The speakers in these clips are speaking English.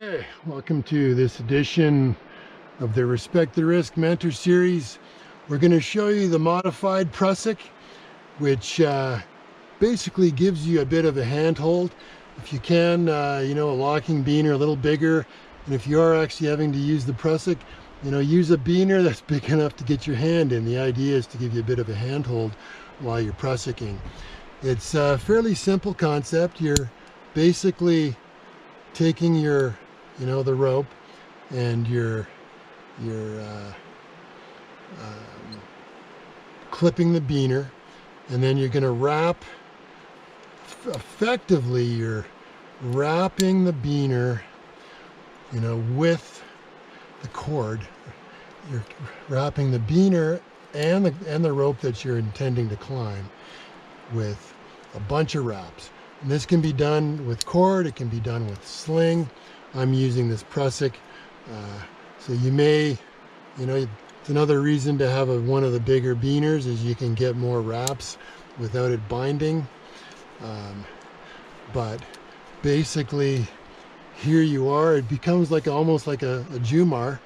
Hey, welcome to this edition of the Respect the Risk Mentor Series. We're going to show you the modified Prussik, which basically gives you a bit of a handhold. If you can, a locking beaner a little bigger, and if you are actually having to use the Prussik, use a beaner that's big enough to get your hand in. The idea is to give you a bit of a handhold while you're Prussiking. It's a fairly simple concept. You're basically taking your the rope and you're clipping the beaner, and then you're going to wrap, effectively you're wrapping the beaner with the cord. You're wrapping the beaner and the rope that you're intending to climb with a bunch of wraps. And this can be done with cord, it can be done with sling. I'm using this Prussik, so you may, it's another reason to have one of the bigger beaners is you can get more wraps without it binding. But basically, here you are. It becomes almost like a Jumar.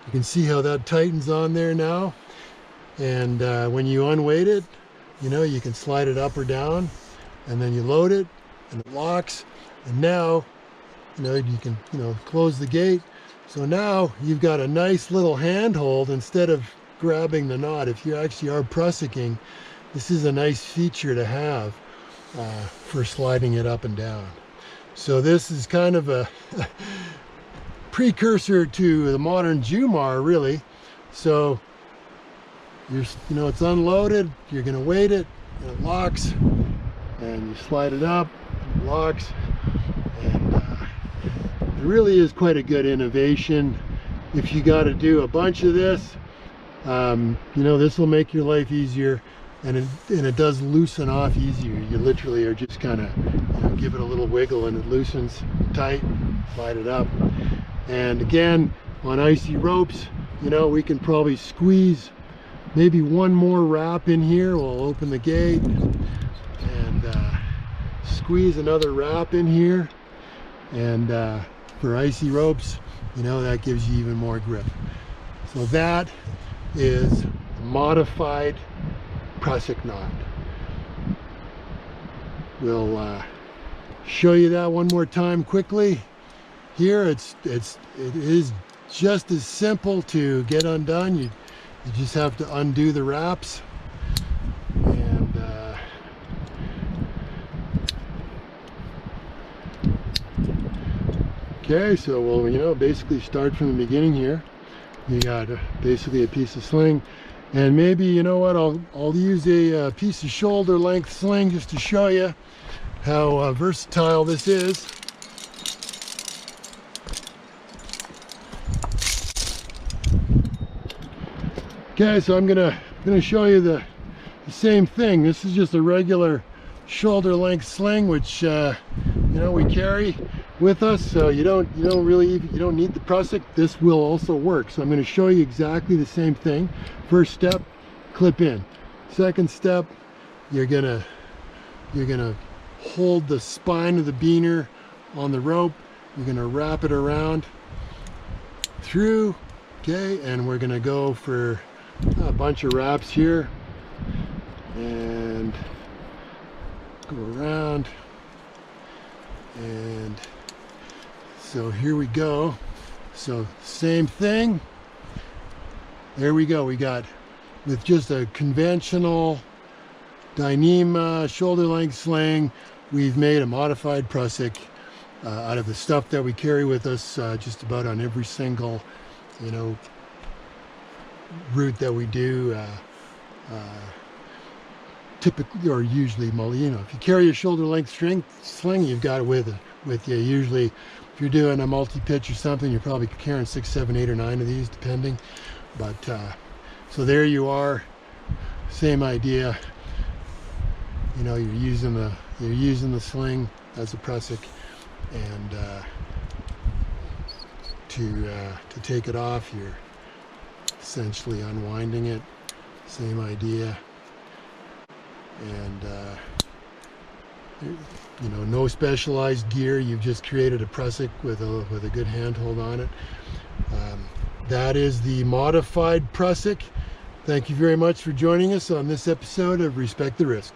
You can see how that tightens on there now. And when you unweight it, you can slide it up or down, and then you load it, and it locks. And now, you can, close the gate. So now you've got a nice little handhold instead of grabbing the knot. If you actually are Prussiking, this is a nice feature to have for sliding it up and down. So this is kind of a precursor to the modern Jumar, really. So it's unloaded, you're going to weight it, and it locks, and you slide it up, it locks, and it really is quite a good innovation. If you got to do a bunch of this, this will make your life easier, and it does loosen off easier. You literally are just kind of give it a little wiggle and it loosens tight, slide it up. And again, on icy ropes, we can probably squeeze maybe one more wrap in here. We'll open the gate and squeeze another wrap in here, and for icy ropes, that gives you even more grip. So that is modified Prussik knot. We'll show you that one more time quickly. Here it is just as simple to get undone. You just have to undo the wraps, and okay, so we'll basically start from the beginning here. You got basically a piece of sling, and maybe I'll use a piece of shoulder length sling just to show you how versatile this is. Okay, so I'm gonna show you the same thing. This is just a regular shoulder length sling, which we carry with us, so you don't need the Prussik. This will also work. So I'm going to show you exactly the same thing. First step, clip in. Second step, you're gonna hold the spine of the beaner on the rope. You're gonna wrap it around through. Okay, and we're gonna go for a bunch of wraps here and go around, and so here we go. So same thing. There we go. We got, with just a conventional Dyneema shoulder length sling, we've made a modified Prussik out of the stuff that we carry with us just about on every single route that we do, typically, or usually, if you carry a shoulder length sling, you've got it with you. Usually, if you're doing a multi-pitch or something, you're probably carrying 6, 7, 8, or 9 of these, depending. But so there you are, same idea. You're using the sling as a Prussik, and to take it off, you're essentially unwinding it. Same idea. And You know, no specialized gear. You've just created a Prussik with a good handhold on it. That is the modified Prussik. Thank you very much for joining us on this episode of Respect the Risk.